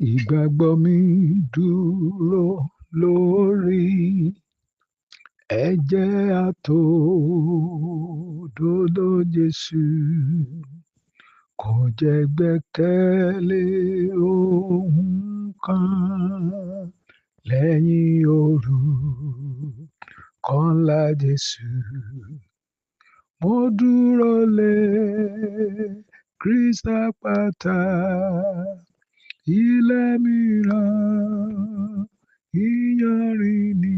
Ìgbàgbọ́ mi dúró lórí ẹ̀jẹ̀ àtòdodo Jésù. Kò jẹ́ gbẹ́kẹ̀lé ohun kan lẹ́yìn orúkọ ńlá Jésù. Mo dúró lé Kristi àpáta, ilẹ̀ mìíràn ìyanrìn ni.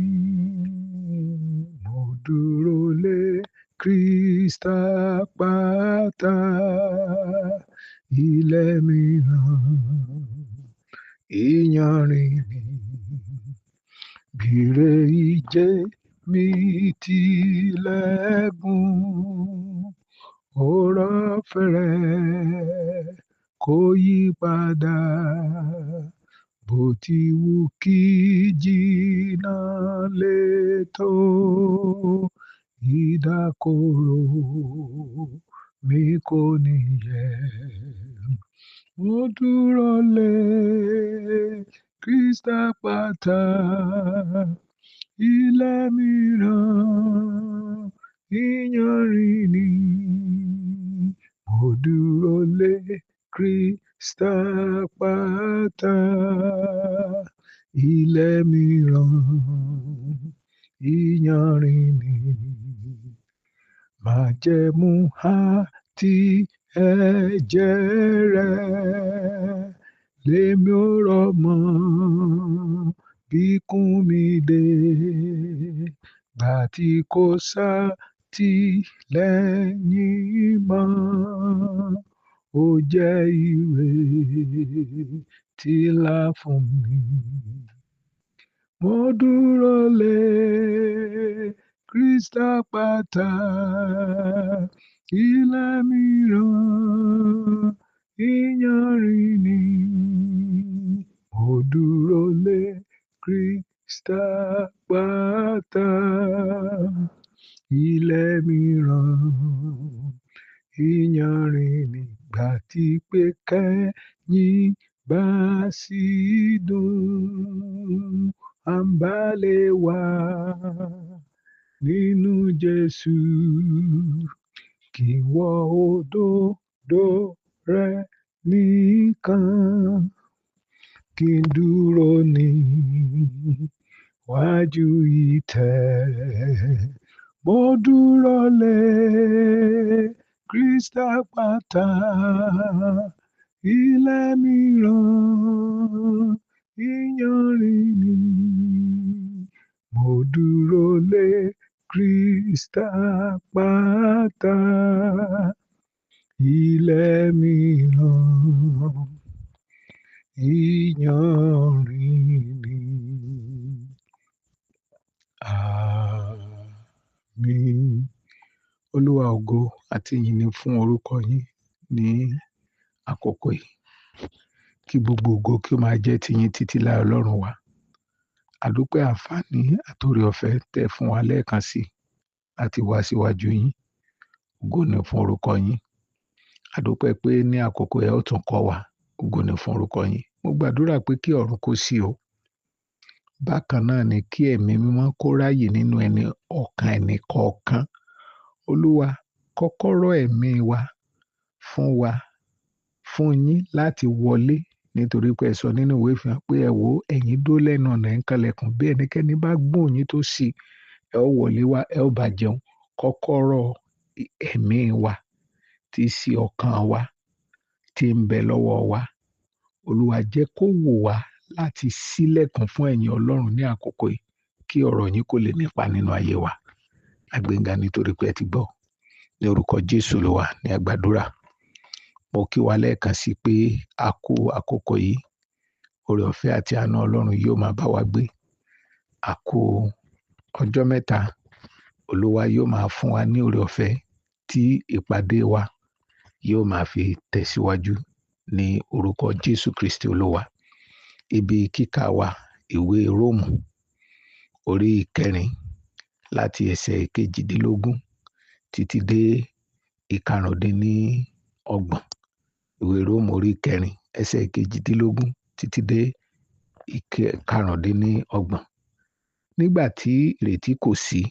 Mo dúró lé Kristi àpáta, ilẹ̀ mìíràn ìyanrìn ni. Bírè ìjẹ mi tilẹ̀ gùn, oore-ọ̀fẹ́ rẹ̀ kò yí padà. Bó ti wù kí jìnnà létò, ìdákọ̀ró mi kò ní yẹ̀. Mo dúró lé Kristi àpáta, ilẹ̀ mìíràn ìyanrìn ni. Mo dúró lé Kristi àpáta, ilẹ̀ mìíràn ìyanrìn ni. Májẹ̀mú àti ẹ̀jẹ̀ rẹ̀ lèmi ò rọ̀ mọ́ bí kún mi dé. Gbà tí kò sátìlẹ́yìn mọ́, ó jẹ́ ìrètí ńlá fún mi. Mo dúró lé Kristi àpáta, ilẹ̀ mìíràn ìyanrìn ni. Mo dúró lé Kristi àpáta, ilẹ̀ mìíràn ìyanrìn ni. Gbà tí pé kẹ́yìn bá sì dùn, à ń bá lè wà nínú Jésù. Kí wọ òdodo rẹ̀ nìkan, kí n dúró níwájú ìtẹ́. Mo dúró lé Kristi àpáta, ilẹ̀ mìíràn ìyanrìn ni. Mo dúró lé Kristi àpáta, ilẹ̀ mìíràn ìyanrìn ni. Àmín. Olúwa ògo àti ìyìn ni fún orúkọ yín ní àkókò yìí. Kí gbogbo ògo kí ó máa jẹ́ tiyín títí láé Ọlọ́run wa. Àdúpẹ́ àǹfààní àtòrí ọ̀fẹ́ tẹ́ fún wa lẹ́ẹ̀kan sí láti wá síwájú yín. Ògo ni fún orúkọ yín. Àdúpẹ́ pé ní àkókò ẹ ó tún kọ́ wa. Ògo ni fún orúkọ yín. Mo gbàdúrà pé kí ọ̀run kó ṣí o. Bákan náà ni kí ẹ̀mí mímọ́ kó ráyè nínú ọkàn ẹnì kọ̀ọ̀kan. Olúwa, kọ́kọ́rọ́ ẹ̀mí wa, fún yín láti wọlé, nítorí pé ẹ sọ nínú ìwé Ìfihàn pé ẹ wò ẹ̀yin dó lẹ́nu ọ̀nà ẹ̀ ń kanlẹ̀kùn, bí ẹnikẹ́ni bá gbóhùn yín tó ṣí, ẹ ó wọlé wá, ẹ ó bá jẹun. Kọ́kọ́rọ́ ẹ̀mí wa tí í ṣí ọkàn wa tí ń bẹ lọ́wọ́ wa. Olúwa, jẹ́ kó wù wá láti ṣílẹ̀kùn fún ẹ̀yin Ọlọ́run ní àkókò yìí, kí ọ̀rọ̀ yín kó lè nípa nínú ayé wa. Àgbéga nítorí pé ẹ ti gbọ́. Ní orúkọ Jésù ló wà ní àgbàdúrà. Mo kí wa lẹ́ẹ̀kan sí pé a kú àkókò yìí. Oore ọ̀fẹ́ àti àánú Ọlọ́run yóò máa bá wa gbé. A kú ọjọ́ mẹ́ta. Olúwa yóò máa fún wa ní oore ọ̀fẹ́ tí ìpàdé wa yóò máa fi tẹ̀síwájú ní orúkọ Jésù Kristi Olúwa. Ibi kíkà wa, ìwé Róòmù orí 4 láti ẹsẹ̀ 18 títí dé 25. Ìwé Róòmù orí 4 ẹsẹ̀ 18 títí dé karùndínlọ́gbọ̀n. Nígbà tí ìrètí kò sí,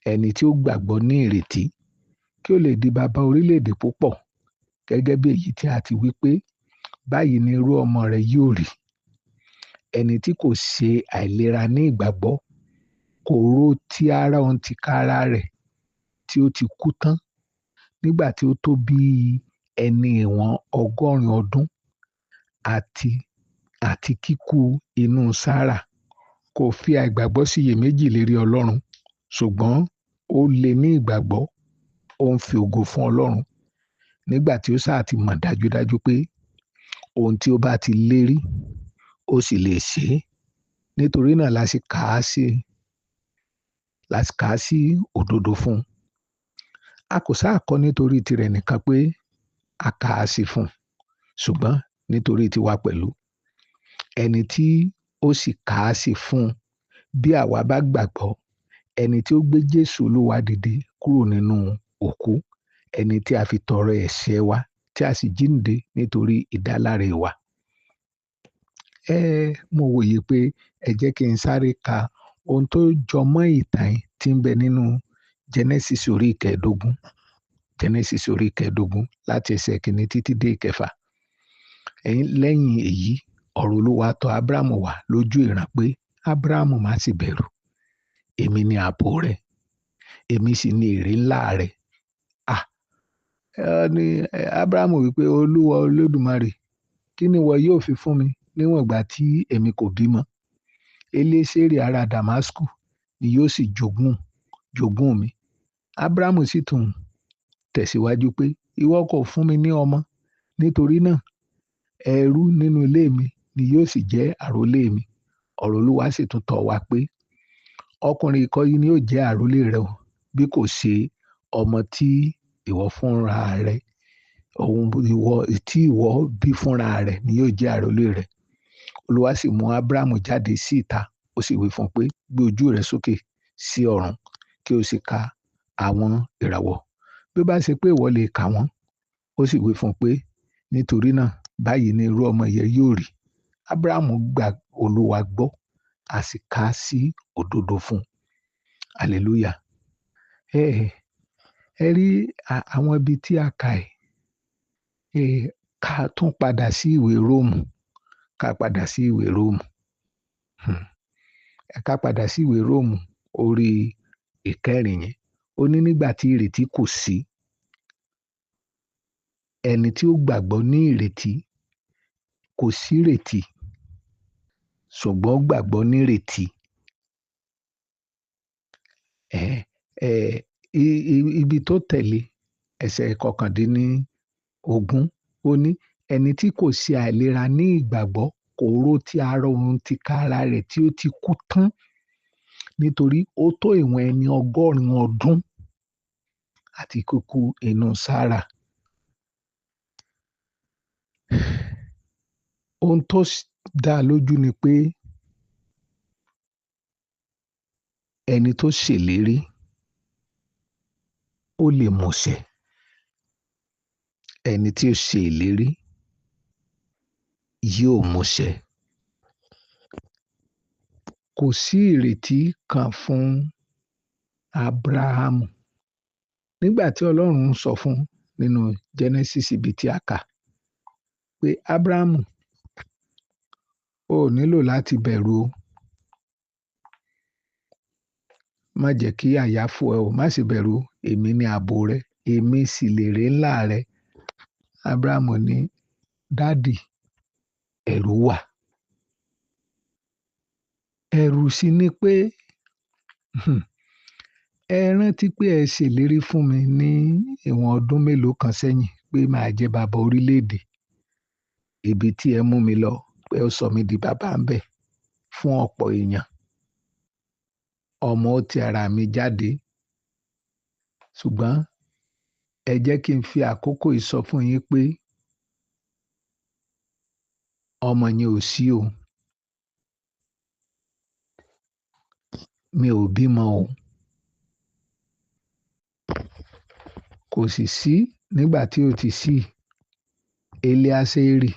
ẹni tí ó gbàgbọ́ ní ìrètí kí ó lè di bàbá orílẹ̀-èdè púpọ̀, gẹ́gẹ́ bí èyí tí a ti wí pé báyìí ni irú ọmọ rẹ̀ yóò rí. Ẹni tí kò ṣe àìlera ní ìgbàgbọ́ kò rò ti ara òun tìkára rẹ̀ tí ó ti kú tán nígbà tí ó tó bí ẹni ìwọ̀n 100 ọdún àti kíkú inú Sárà. Kò fi àìgbàgbọ́ ṣiyèméjì lérí Ọlọ́run, ṣùgbọ́n ó lè ní ìgbàgbọ́, ó ń fi ògo fún Ọlọ́run nígbà tí ó sáà ti mọ̀ dájúdájú pé ohun tí ó bá ti lérí ó sì lè ṣe é. Nítorí náà la sì kà á sí òdodo fún un. A kò sáà kọ nítorí tirẹ̀ nìkan pé a kà á sí fún un, ṣùgbọ́n nítorí tiwa pẹ̀lú. Ẹni tí ó sì kà á sí fún un bí àwa bá gbàgbọ́, ẹni tí ó gbé Jésù Olúwa dìde kúrò nínú òkú, ẹni tí a fi tọrọ ẹ̀ṣẹ̀ wa tí a sì jíǹde nítorí ìdáláre wa. Mo wòye pé ẹ jẹ́ kí n sáré ka ohun tó jọ mọ́ ìtàn tí ń bẹ nínú Genesis orí ìkẹẹ̀dógún. Genesis orí ìkẹẹ̀dógún láti ẹsẹ̀ kìíní títí dé ìkẹfà. Lẹ́yìn èyí, ọ̀rọ̀ Olúwa tọ̀ Ábúráhámù wá lójú ìran pé, Ábúráhámù má sì bẹ̀rù. Èmi ni ààbò rẹ, èmi sì ni èrè ńlá rẹ. Ni Ábúráhámù wípé, Olúwa Olódùmarè, kí ni ìwọ yóò fi fún mi níwọ̀n ìgbà tí èmi kò bímọ? Eléṣérì ará Damasku ni yóò sì jogún mi. Ábúráhámù sì tún tẹ̀síwájú pé, ìwọ kò fún mi ní ọmọ, nítorí náà ẹrú nínú ilé mi ni yóò sì jẹ́ àrólé mi. Ọ̀rọ̀ Olúwa sì tún tọ̀ wá pé, ọkùnrin kọ́ yìí ni yóò jẹ́ àrólé rẹ o, bí kò ṣe ọmọ tí ìwọ bí fúnra rẹ ni yóò jẹ́ àrólé rẹ. Olúwa sì mú Ábúráhámù jáde sí ìta, ó sì wí fún un pé, gbé ojú rẹ sókè sí ọ̀run kí o sì ka àwọn ìràwọ̀, bí ó bá ṣe pé ìwọ lè kà wọ́n. Ó sì wí fún un pé, nítorí náà báyìí ni irú ọmọ yẹn yóò rí. Ábúráhámù gba Olúwa gbọ́, a sì kà á sí òdodo fún un. Hallelujah. Ẹ rí àwọn ibi tí a kà ká tún padà sí ìwé Róòmù. Ká padà sí ìwé Róòmù orí ìkẹrin yẹn. Ó ní nígbà tí ìrètí kò sí, ẹni tí ó gbàgbọ́ ní ìrètí, kò sí ìrètí, ṣùgbọ́n ó gbàgbọ́ ní ìrètí. Ibi tó tẹ̀lé ẹsẹ̀ 19, ó ní ẹni tí kò ṣe àìlera ní ìgbàgbọ́ kò rò ti ara òun tìkára rẹ̀ tí ó ti kú tán, nítorí ó tó ìwọ̀n ẹni 100 ọdún àti kíkú inú Sárà. Ohun tó dá lójú ni pé ẹni tó ṣèlérí ó lè múṣẹ. Ẹni tí ó ṣe ìlérí yóò múṣẹ. Kò sí ìrètí kan fún Ábúráhámù. Nígbà tí Ọlọ́run sọ fún nínú Genesis ibi tí a kà pé, Ábúráhámù, o ò nílò láti bẹ̀rù o. Má jẹ́ kí àyà fò ẹ́ o, má sì bẹ̀rù, èmi ni ààbò rẹ, èmi sì lèrè ńlá rẹ. Ábúráhámù ní, Dádì, ẹ̀rù wà. Ẹ̀rù sì ni pé ẹ rántí pé ẹ ṣèlérí fún mi ní ìwọ̀n ọdún mélòó kan sẹ́yìn pé màá jẹ́ bàbá orílẹ̀-èdè. Ibi tí ẹ mú mi lọ, pé ó sọ mí di bàbá ńbẹ̀ fún ọ̀pọ̀ èèyàn. Ọmọ ó ti ara mi jáde. Ṣùgbọ́n ẹ jẹ́ kí n fi àkókò yìí sọ fún yín pé ọmọ yẹn ò sí o. Mi ò bímọ o. Kò sì sí nígbà tí ó ti sí Eléásérì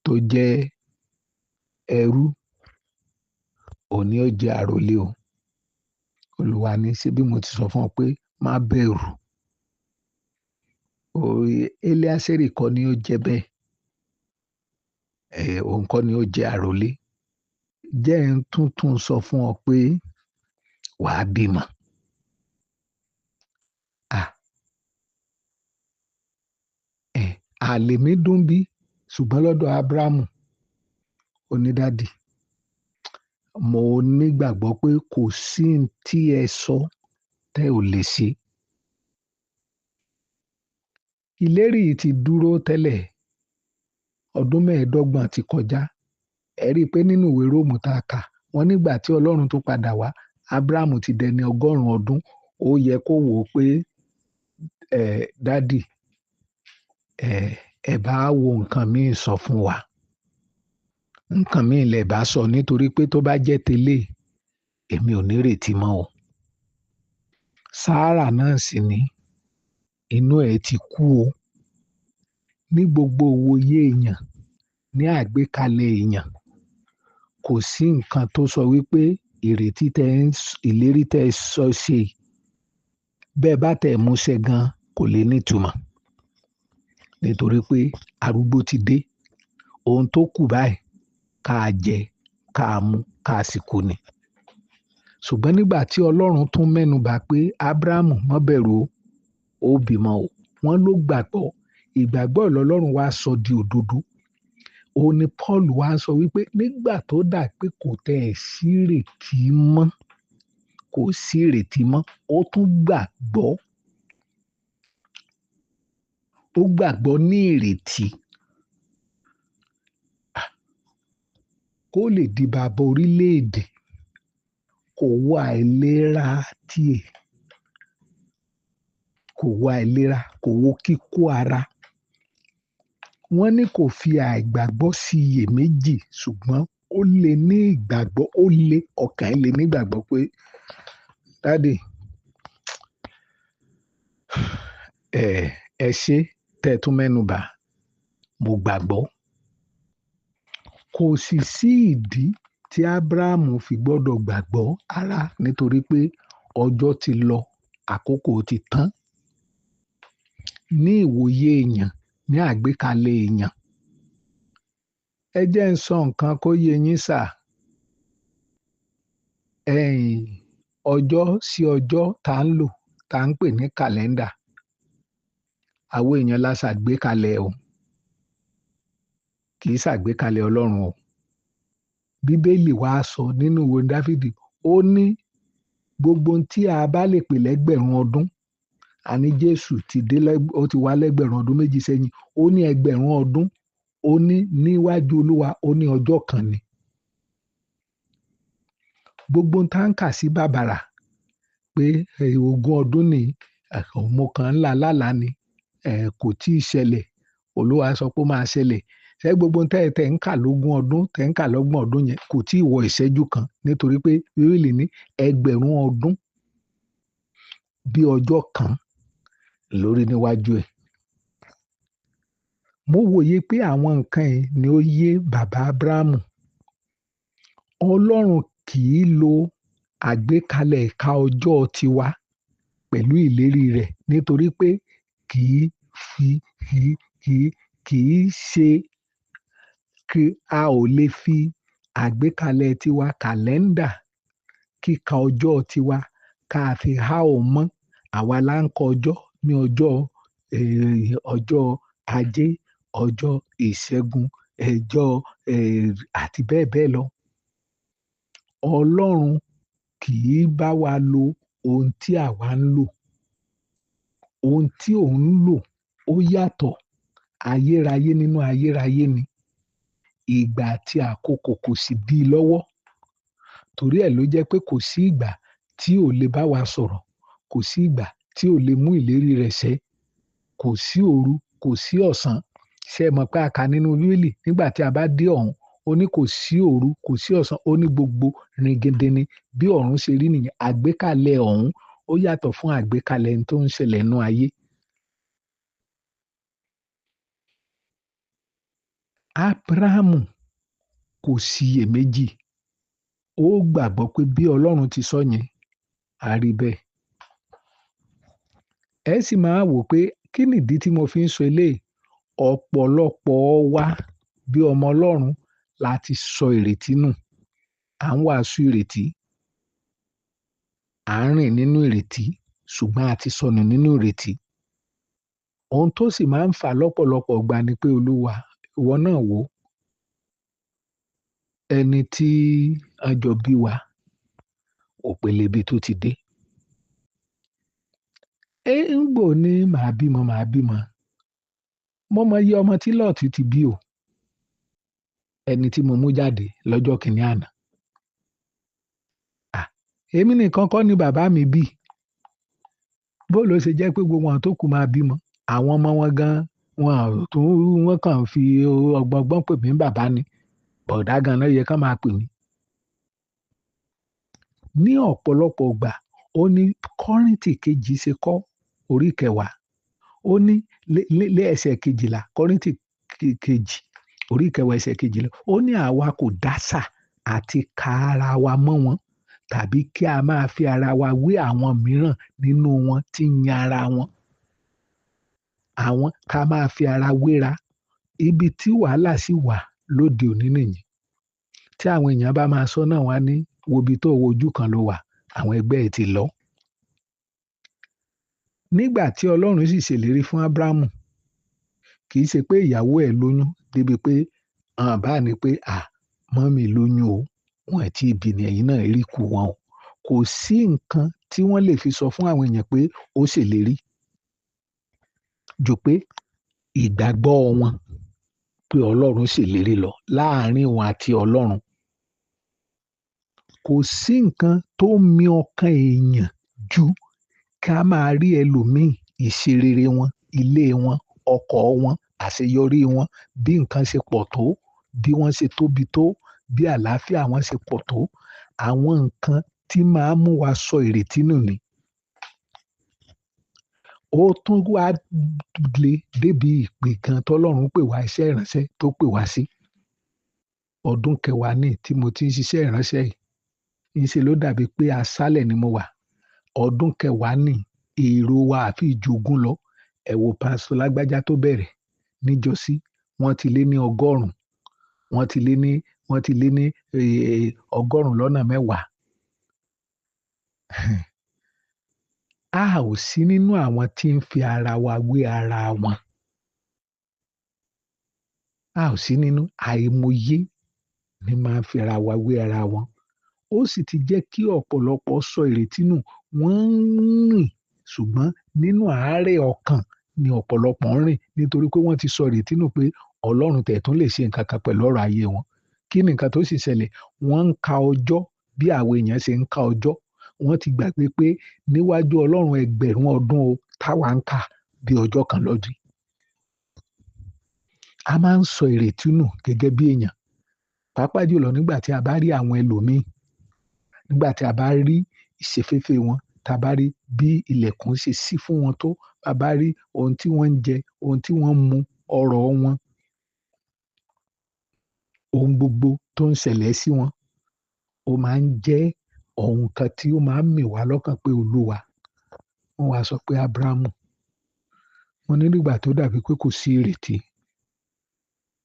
tó jẹ́ ẹrú òní ó jẹ́ àròlé o. Olúwa ní ṣé bí mo ti sọ fún ọ pé má bẹ̀rù. Eliásérì kọ́ ni ó jẹ́ bẹ́ẹ̀, òun kọ́ ni ó jẹ́ àròlé. Jẹ́ ń tuntun sọ fún ọ pé wàá bímọ. Àlè mi dùn bí ṣùgbọ́n lọ́dọ̀ Ábúráhámù onídàdì, mo nígbàgbọ́ pé kò sí tí ẹ sọ tẹ́ ò lè ṣe. Ìlérí yìí ti dúró tẹ́lẹ̀, ọdún 25 ti kọjá. Ẹ rí i pé nínú ìwé Róòmù tá a kà, wọ́n nígbà tí Ọlọ́run tó padà wá, Ábúráhámù ti dẹni 100 ọdún. Ó yẹ kó wò ó pé dádì, ẹ bá wo nǹkan míì sọ fún wa. Nǹkan míì lẹ bá sọ, nítorí pé tó bá jẹ́ tẹ́lẹ̀ èmi ò ní retí mọ́ o. Sárà náà sì ní inú ẹ̀ ti kú o. Ní gbogbo òwòye èèyàn, ní àgbékalẹ̀ èèyàn, kò sí nǹkan tó sọ wípé ìlérí tẹ́ ẹ sọ ṣe bẹ́ẹ̀ bá tẹ̀ múṣẹ gan kò lè nítumọ̀, nítorí pé arúgbó ti dé. Ohun tó kù báyìí ká jẹ, ká mu, ká sì kú ni. Ṣùgbọ́n nígbà tí Ọlọ́run tún mẹ́nubà pé Ábúráhámù má bẹ̀rù o, ó bímọ o. Wọ́n ló gbàgbọ́. Ìgbàgbọ́ l'Ọlọ́run wá sọ di òdodo. Òun ni Paul wá sọ wípé nígbà tó dà pé kò tẹ̀ sí ìrètí mọ́, kò sí ìrètí mọ́, ó tún gbàgbọ́. Ó gbàgbọ́ ní ìrètí kó lè di bàbá orílẹ̀-èdè. Kò wo àìlera tiẹ̀, kò wo àìlera, kò wo kíkó ara. Wọ́n ní kò fi àìgbàgbọ́ sí iyèméjì, ṣùgbọ́n ó lè ní ìgbàgbọ́, ọkàn lè ní ìgbàgbọ́ pé dádì, ẹ ṣé tẹ́ ẹ tún mẹ́nubà, mo gbàgbọ́. Kò sì sí ìdí tí Ábúráhámù fi gbọ́dọ̀ gbàgbọ́ ara, nítorí pé ọjọ́ ti lọ, àkókò ti tán. Ní ìwòye èèyàn, ní àgbékalẹ̀ èèyàn, ẹ jẹ́ ń sọ nǹkan kó yé yín sà. Ọjọ́ sí ọjọ́ tá ń lò, tá ń pè ní kàlẹ́ndà, àwọn èèyàn la ṣàgbékalẹ̀ o, kì í ṣàgbékalẹ̀ Ọlọ́run o. Bíbélì wá sọ nínú ìwé Dáfídì, ó ní gbogbo tí a bá lè pè lẹ́gbẹ̀rún ọdún, àní Jésù ó ti wá lẹ́gbẹ̀rún ọdún méjì sẹ́yìn, ó ní ẹgbẹ̀rún ọdún, ó ní níwájú Olúwa, ó ní ọjọ́ kan ni. Gbogbo tá ń kà sí bàbàrà pé 20 ọdún ni mo kàn ń lálàá ni, kò tí ì ṣẹlẹ̀, Olúwa sọ pé ó máa ṣẹlẹ̀. Ṣé gbogbo tẹ́ ń kà l'20 ọdún, tẹ́ ń kà l'30 ọdún yẹn kò tí ì wọ ìṣẹ́jú kan, nítorí pé Bíbélì ní ẹgbẹ̀rún ọdún bí ọjọ́ kan lórí níwájú ẹ̀. Mo wòye pé àwọn nǹkan yìí ni ó yé bàbá Ábúráhámù. Ọlọ́run kì í lo àgbékalẹ̀ ìka ọjọ́ tiwa pẹ̀lú ìlérí rẹ̀, nítorí pé kì í ṣe kí a ò lè fi àgbékalẹ̀ tiwa, kàlẹ́ndà, kíka ọjọ́ tiwa ká fi há ò mọ́. Àwa la ń kọ ọjọ́ ní ọjọ́ Ajé, ọjọ́ Ìṣẹ́gun, àti bẹ́ẹ̀ bẹ́ẹ̀ lọ. Ọlọ́run kì í bá wa lo ohun tí àwa ń lò. Ohun tí òun ń lò ó yàtọ̀. Ayérayé nínú ayérayé ni. Ìgbà àti àkókò kò sì dí i lọ́wọ́. Torí ẹ̀ ló jẹ́ pé kò sí ìgbà tí ò lè bá wa sọ̀rọ̀. Kò sí ìgbà tí ò lè mú ìlérí rẹ̀ ṣẹ. Kò sí òru, kò sí ọ̀sán. Ṣé ẹ mọ̀ pé a kà nínú Bíbélì nígbà tí a bá dé ọ̀run, ó ní kò sí òru, kò sí ọ̀sán, ó ní gbogbo ringindin ni. Bí ọ̀run ṣe rí nìyẹn. Àgbékalẹ̀ ọ̀run ó yàtọ̀ fún àgbékalẹ̀ tó ń ṣẹlẹ̀ nínú ayé. Ábúráhámù kò síyèméjì, ó gbàgbọ́ pé bí Ọlọ́run ti sọ yẹn á rí bẹ́ẹ̀. Ẹ sì máa wò pé kí nìdí tí mo fi ń sọ eléyìí? Ọ̀pọ̀lọpọ̀ wa bí ọmọ Ọlọ́run la ti sọ ìrètí nù. À ń wàásù ìrètí, à ń rìn nínú ìrètí, ṣùgbọ́n a ti sọnù nínú ìrètí. Ohun tó sì máa ń fà lọ́pọ̀lọpọ̀ ìgbà ni pé Olúwa, ìwọ náà wò ó, ẹni tí a jọ bí wa, òpèlè ibi tó ti dé. ń gbò ní màá bímọ. Mo mọ iye ọmọ tí Lọ́ọ̀tì ti bí o, ẹni tí mo mú jáde lọ́jọ́ kìíní àná. Èmi nìkan kọ́ ni bàbá mi bí. Bó ló ṣe jẹ́ pé gbogbo àwọn tó kù máa bímọ. Àwọn ọmọ wọn gan wọ́n kàn fi ọgbọ́n pè mí bàbá ni. Bọ̀dá gan náà yẹ kán máa pè mí. Ní ọ̀pọ̀lọpọ̀ ìgbà, ó ní Kọ́ríńtì kejì ṣe kọ́ orí 10. Ó ní lé ẹsẹ̀ 12, Kọ́ríńtì kejì orí 10 ẹsẹ̀ 12. Ó ní àwa kò dásà àti ka ara wa mọ́ wọn, tàbí kí a máa fi ara wa wé àwọn mìíràn nínú wọn tí ń yan ara wọn. Àwọn ká máa fi ara wéra. Ibi tí wàhálà sì wà lóde òní nìyí. Tí àwọn èèyàn bá máa sọ náà wá ní wo ibi tó wo ojú kan ló wà, àwọn ẹgbẹ́ ẹ̀ ti lọ. Nígbà tí Ọlọ́run sì ṣèlérí fún Ábúráhámù, kì í ṣe pé ìyàwó ẹ̀ lóyún débi pé bá ní pé mọ́mì lóyún o, wọn ẹ̀ tí ì bí ni ẹ̀yin náà rí kú wọn o. Kò sí nǹkan tí wọ́n lè fi sọ fún àwọn èèyàn pé ó ṣèlérí jù pé ìgbàgbọ́ wọn pé Ọlọ́run ṣèlérí lọ láàárín wọn àti Ọlọ́run. Kò sí nǹkan tó mì ọkàn èèyàn ju ká máa rí ẹlòmíì, ìṣerere wọn, ilé wọn, ọkọ̀ wọn, àṣeyọrí wọn, bí nǹkan ṣe pọ̀ tó, bí wọ́n ṣe tóbi tó, bí àlàáfíà wọn ṣe pọ̀ tó. Àwọn nǹkan tí máa mú wa sọ ìrètí nù ni. Ó tún wá le débi ìpè kan tọ́lọ́run pè wá, iṣẹ́ ìránṣẹ́ tó pè wá sí. Ọdún 10 ní tí mo ti ń ṣiṣẹ́ ìránṣẹ́ yìí. Ńṣe ló dàbí pé aṣálẹ̀ ni mo wà. Ọdún 10 ní èrò wa àfi ìjogún lọ. Ẹ wo pásítọ̀ Lágbájá tó bẹ̀rẹ̀ níjọ́sí, wọ́n ti lé ní 100. Wọ́n ti lé ní 110. A ò sí nínú àwọn tí ń fi ara wa wé ara wọn. A ò sí nínú, àìmọye ni máa ń fi ara wa wé ara wọn. Ó sì ti jẹ́ kí ọ̀pọ̀lọpọ̀ sọ ìrètí nù. Wọ́n ń rìn, ṣùgbọ́n nínú àárẹ̀ ọkàn ni ọ̀pọ̀lọpọ̀ ń rìn, nítorí pé wọ́n ti sọ ìrètí nù pé Ọlọ́run tẹ̀tún lè ṣe nǹkan kan pẹ̀lú ọ̀rọ̀ ayé wọn. Kí ni nǹkan tó sì ṣẹlẹ̀? Wọ́n ń ka ọjọ́ bí àwọn èèyàn ṣe ń ka ọjọ́. Wọ́n ti gbàgbé pé níwájú Ọlọ́run ẹgbẹ̀rún ọdún o táwa ń kà bí ọjọ́ kan lọ́dún. A máa ń sọ ìrètí nù gẹ́gẹ́ bí èèyàn. Pàápàá jùlọ nígbà tí a bá rí àwọn ẹlòmíì, nígbà tí a bá rí ìṣeféfé wọn, tá a bá rí bí ilẹ̀kùn ṣe ṣí fún wọn tó, a bá rí ohun tí wọ́n ń jẹ, ohun tí wọ́n ń mu, ọrọ̀ wọn, ohun gbogbo tó ń ṣẹlẹ̀ sí wọn, ó máa ń jẹ́ ohun kan tí ó máa ń mì wá lọ́kàn pé Olúwa. Wọ́n wá sọ pé Ábúráhámù, wọ́n ní nígbà tó dàbí pé kò sí ìrètí,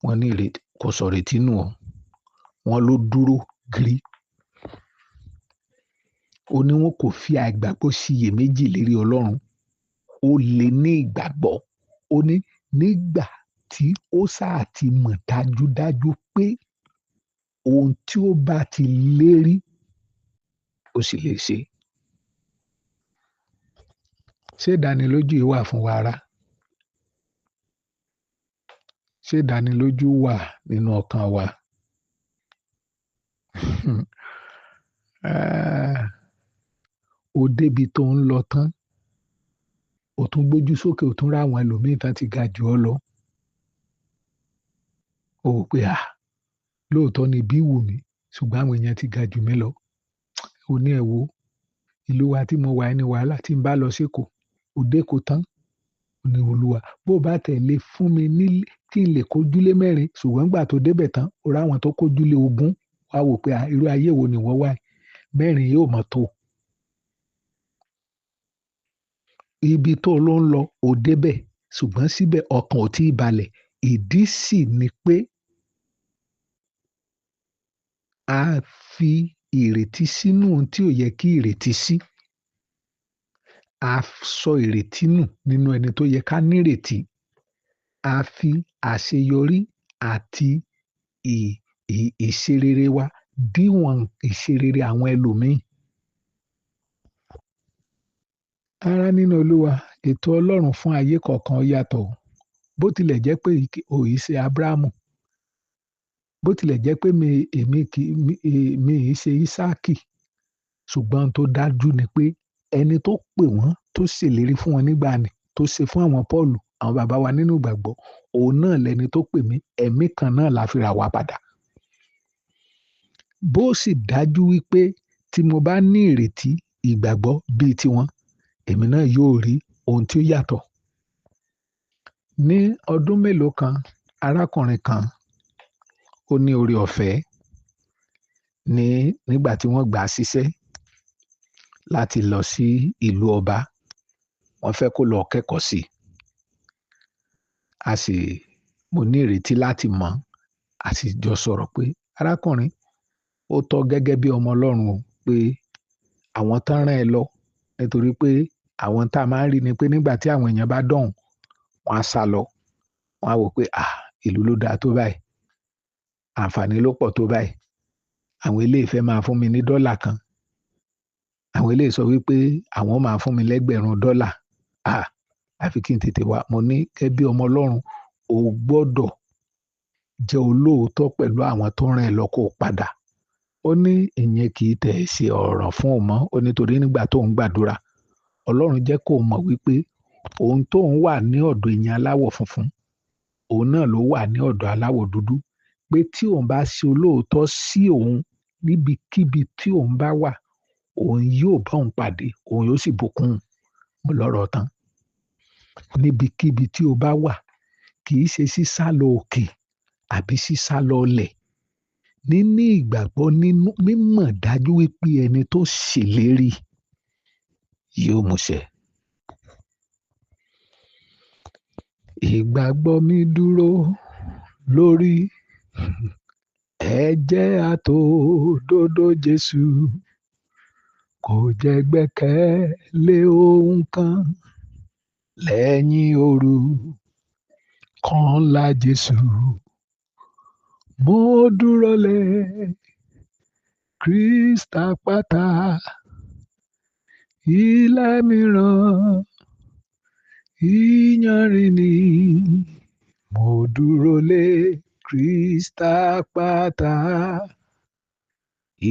wọ́n ní ìrètí, kò sọ ìrètí nù ọ́. Wọ́n ló dúró gírí. Ó ní wọn kò fi àìgbàgbọ́ síyèméjì lérí Ọlọ́run. Ó lè ní ìgbàgbọ́. Ó ní nígbà tí ó sáà ti mọ̀ dájúdájú pé ohun tí ó bá ti lérí ó sì lè ṣe. Ṣé ìdánilójú yìí wà fún wa ará? Ṣé ìdánilójú wà nínú ọkàn wa? Ó débi tó ń lọ tán. Ó tún gbójú sókè, ó tún rí àwọn ẹlòmíì tán ti ga jù ọ́ lọ. Ó wò pé lóòótọ́ ni bí wù mí, ṣùgbọ́n àwọn èèyàn ti ga jù mí lọ. Ó ní ẹ wo, ìlú wa tí mo wà ní wàhálà tí ń bá lọ sí Èkó, ó dé Èkó tán. ní Olúwa bó bá tẹ̀lé fún mi nílé kí n lè kójúlé mẹ́rin ṣùgbọ́n gbà tó débẹ̀ tán ó ráwọn tó kójúlé 20 wá wò pé irú ayé wo ni wọ́n wà mẹ́rin yóò mọ̀ tó. Ibi tó ló ń lọ ò débẹ̀ ṣùgbọ́n síbẹ̀ ọkàn ò tí ì balẹ̀ ìdí sì ni pé a fi ìrètí sínú ohun tí ò yẹ kí ìrètí sí. A sọ ìrètí nù nínú ẹni tó yẹ ká nírètí. A fi àṣeyọrí àti ìṣerere wa díwọ̀n ìṣerere àwọn ẹlòmíì. Ará nínú Olúwa, ètò Ọlọ́run fún ayé kọ̀ọ̀kan yàtọ̀. Bó tilẹ̀ jẹ́ pé ò í ṣe Ábúráhámù, bó tilẹ̀ jẹ́ pé mi ì ṣe Ísáàkì, ṣùgbọ́n tó dájú ni pé ẹni tó pè wọ́n tó ṣèlérí fún wọn nígbà ni tó ṣe fún àwọn Pọ́ọ̀lù àwọn bàbá wa nínú ìgbàgbọ́ òun náà lẹni tó pè mí ẹ̀mí kan náà la fi rà wá padà. Bó sì dájú wípé tí mo bá ní ìrètí ìgbàgbọ́ bíi tiwọn èmi náà yóò rí ohun tí ó yàtọ̀. Ní ọdún mélòó kan arákùnrin kan ó ní oore ọ̀fẹ́ nígbà tí wọ́n gbà á síṣẹ́ láti lọ sí ìlú ọba wọ́n fẹ́ kó lọ kẹ́kọ̀ọ́ sí mo ní ìrètí láti mọ̀ a sì jọ sọ̀rọ̀ pé arákùnrin ó tọ́ gẹ́gẹ́ bí ọmọ Ọlọ́run o pé àwọn tán rán ẹ lọ nítorí pé àwọn tá a máa ń rí ni pé nígbà tí àwọn èèyàn bá dọ̀hùn wọ́n á sá lọ wọ́n á wò pé ìlú ló dáa tó báyìí àǹfààní ló pọ̀ tó báyìí àwọn eléyìí fẹ́ máa fún mi ní $1 kan àwọn eléyìí sọ wípé àwọn máa fún mi $1,000 àfi kí n tètè wá mo ní gẹ́gẹ́ bí ọmọ Ọlọ́run o gbọ́dọ̀ jẹ́ olóòótọ́ pẹ̀lú àwọn tó rán ẹ lọ kó padà. Ó ní ìyẹn kì í tẹ̀ ṣe ọ̀rọ̀ fún òun mọ́ ó nítorí nígbà tó ń gbàdúrà Ọlọ́run jẹ́ kó mọ̀ wípé òun tó ń wà ní ọ̀dọ̀ èèyàn aláwọ̀ funfun òun náà ló wà ní ọ̀dọ̀ aláwọ̀ dúdú pé tí òun bá ṣe olóòótọ́ sí òun níbikíbi tí òun bá wà òun yóò bá òun pàdé òun yóò sì bùkún un lọ́rọ̀ tán. Níbikíbi tí o bá wà kì í ṣe sísá lọ òkè àbí sísá lọ ọlẹ̀ níní ìgbàgbọ́ nínú mímọ̀ dájú wípé ẹni tó ṣèlérí yóò múṣẹ. Ìgbàgbọ́ mi dúró lórí ẹ̀jẹ̀ àtòdodo Jésù kò jẹ́ gbẹ́kẹ̀lé ohun kan lẹ́yìn orúkọ ńlá Jésù. Mo dúró lé Kristi àpáta ilẹ̀ mìíràn ìyanrìn ni. Mo dúró lé Kristi àpáta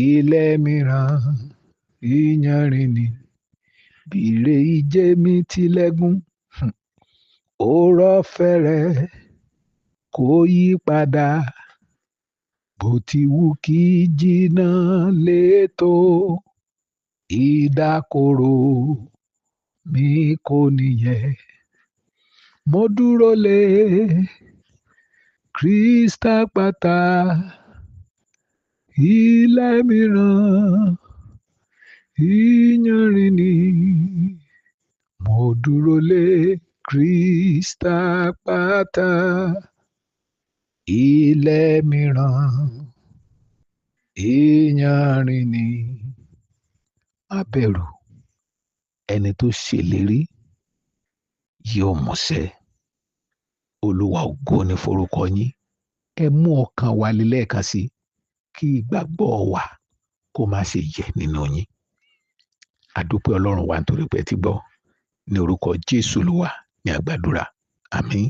ilẹ̀ mìíràn ìyanrìn ni. Bírè ìjẹ mi tilẹ̀gùn ó rọ̀ fẹ́rẹ̀ kó yí padà bó ti wù kí jìnnà létò ìdákorò mi kò níyẹ̀. Mo dúró lé Kristi àpáta ilẹ̀ mìíràn ìyanrìn ni. Mo dúró lé Kristi àpáta ilẹ̀ mìíràn ìyanrìn ni. Má bẹ̀rù ẹni tó ṣèlérí yóò múṣẹ. Olúwa ògo ni forúkọ yín. Ẹ mú ọkàn wa le lẹ́ẹ̀kan sí kí ìgbàgbọ́ wa kó má ṣe yẹ̀ nínú yín. Àdúpẹ́ Ọlọ́run wa nítorí pé ẹ ti gbọ́ ní orúkọ Jésù Olúwa ní àgbàdúrà. Àmín.